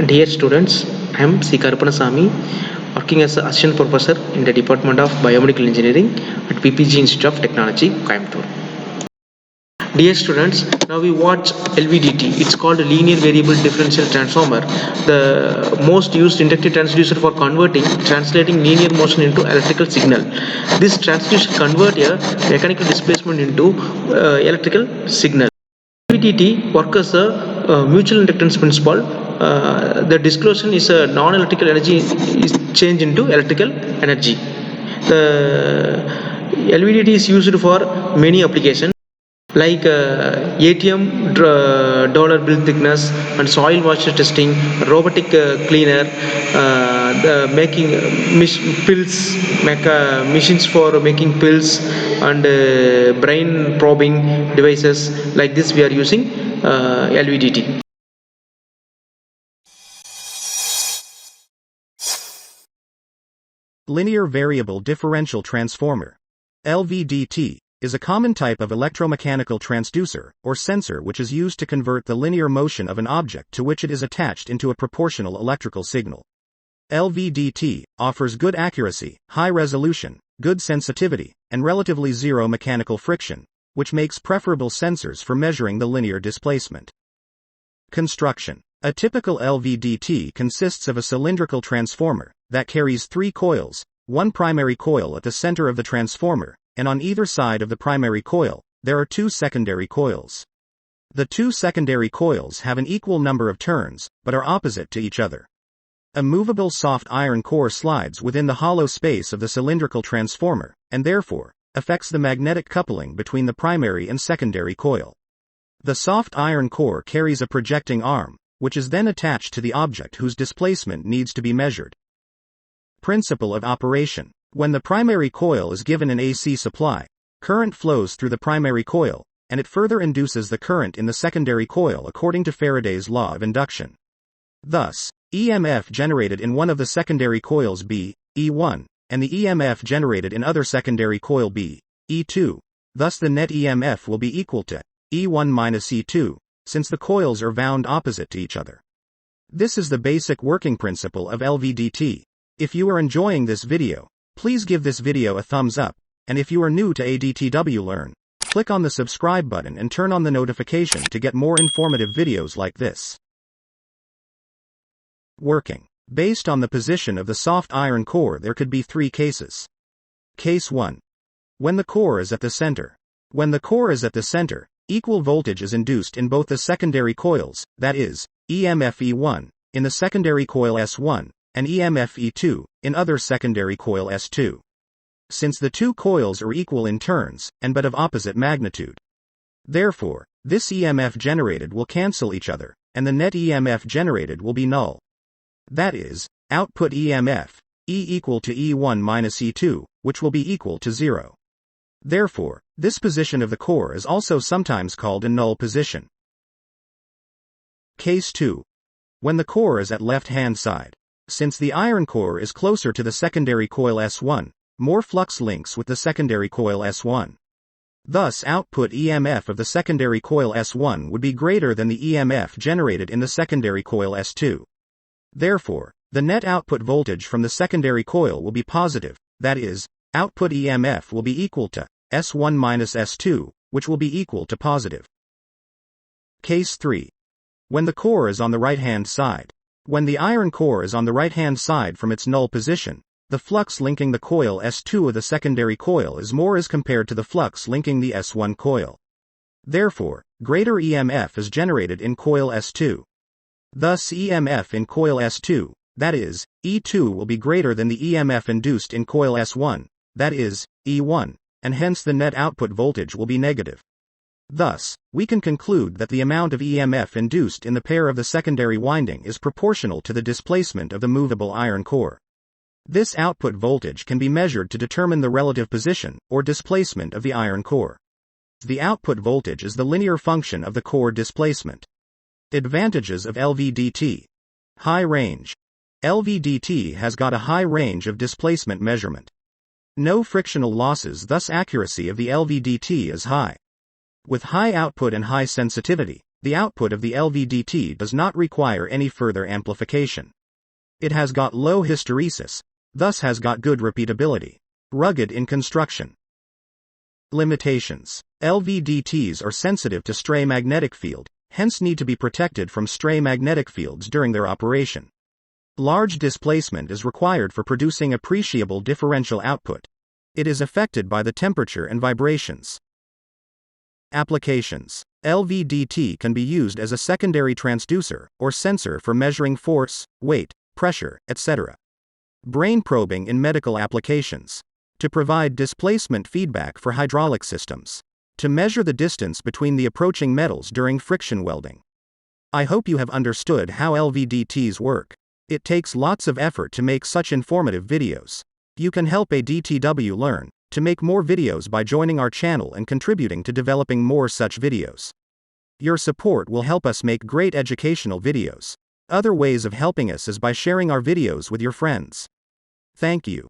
Dear students, I am C. Karuppanasamy, working as an assistant professor in the Department of Biomedical Engineering at PPG Institute of Technology, Coimbatore. Dear students, now we watch LVDT. It's called a linear variable differential transformer, the most used inductive transducer for translating linear motion into electrical signal. This transducer converts a mechanical displacement into electrical signal. LVDT works as a mutual inductance principle. The disclosure is a non-electrical energy is changed into electrical energy. The LVDT is used for many applications like ATM dollar bill thickness and soil moisture testing, robotic cleaner, the making pills, machines for making pills, and brain probing devices. Like this we are using LVDT. Linear Variable Differential Transformer, LVDT, is a common type of electromechanical transducer, or sensor, which is used to convert the linear motion of an object to which it is attached into a proportional electrical signal. LVDT offers good accuracy, high resolution, good sensitivity, and relatively zero mechanical friction, which makes preferable sensors for measuring the linear displacement. Construction. A typical LVDT consists of a cylindrical transformer that carries 3 coils, one primary coil at the center of the transformer, and on either side of the primary coil, there are 2 secondary coils. The 2 secondary coils have an equal number of turns, but are opposite to each other. A movable soft iron core slides within the hollow space of the cylindrical transformer, and therefore, affects the magnetic coupling between the primary and secondary coil. The soft iron core carries a projecting arm, which is then attached to the object whose displacement needs to be measured. Principle of operation. When the primary coil is given an AC supply, current flows through the primary coil, and it further induces the current in the secondary coil according to Faraday's law of induction. Thus, EMF generated in one of the secondary coils B, E1, and the EMF generated in other secondary coil B, E2. Thus the net EMF will be equal to E1 minus E2, since the coils are wound opposite to each other. This is the basic working principle of LVDT. If you are enjoying this video, please give this video a thumbs up, and if you are new to ADTW Learn, click on the subscribe button and turn on the notification to get more informative videos like this. Working. Based on the position of the soft iron core, there could be 3 cases. Case 1. When the core is at the center. When the core is at the center, equal voltage is induced in both the secondary coils, that is, EMF E1, in the secondary coil S1, and EMF E2, in other secondary coil S2. Since the 2 coils are equal in turns, and but of opposite magnitude. Therefore, this EMF generated will cancel each other, and the net EMF generated will be null. That is, output EMF, E equal to E1 minus E2, which will be equal to 0. Therefore, this position of the core is also sometimes called a null position. Case 2. When the core is at left-hand side. Since the iron core is closer to the secondary coil S1, more flux links with the secondary coil S1. Thus output EMF of the secondary coil S1 would be greater than the EMF generated in the secondary coil S2. Therefore, the net output voltage from the secondary coil will be positive, that is, output EMF will be equal to S1 minus S2, which will be equal to positive. Case 3. When the core is on the right-hand side. When the iron core is on the right-hand side from its null position, the flux linking the coil S2 of the secondary coil is more as compared to the flux linking the S1 coil. Therefore, greater EMF is generated in coil S2. Thus EMF in coil S2, that is, E2 will be greater than the EMF induced in coil S1, that is, E1, and hence the net output voltage will be negative. Thus, we can conclude that the amount of EMF induced in the pair of the secondary winding is proportional to the displacement of the movable iron core. This output voltage can be measured to determine the relative position, or displacement of the iron core. The output voltage is the linear function of the core displacement. Advantages of LVDT. High range. LVDT has got a high range of displacement measurement. No frictional losses, thus accuracy of the LVDT is high. With high output and high sensitivity, The output of the LVDT does not require any further amplification. It has got low hysteresis, thus has got good repeatability. Rugged in construction. Limitations. LVDTs are sensitive to stray magnetic field, hence need to be protected from stray magnetic fields during their operation. Large displacement is required for producing appreciable differential output. It is affected by the temperature and vibrations. Applications. LVDT can be used as a secondary transducer or sensor for measuring force, weight, pressure, etc. Brain probing in medical applications. To provide displacement feedback for hydraulic systems. To measure the distance between the approaching metals during friction welding. I hope you have understood how LVDTs work. It takes lots of effort to make such informative videos. You can help a DTW learn to make more videos by joining our channel and contributing to developing more such videos. Your support will help us make great educational videos. Other ways of helping us is by sharing our videos with your friends. Thank you.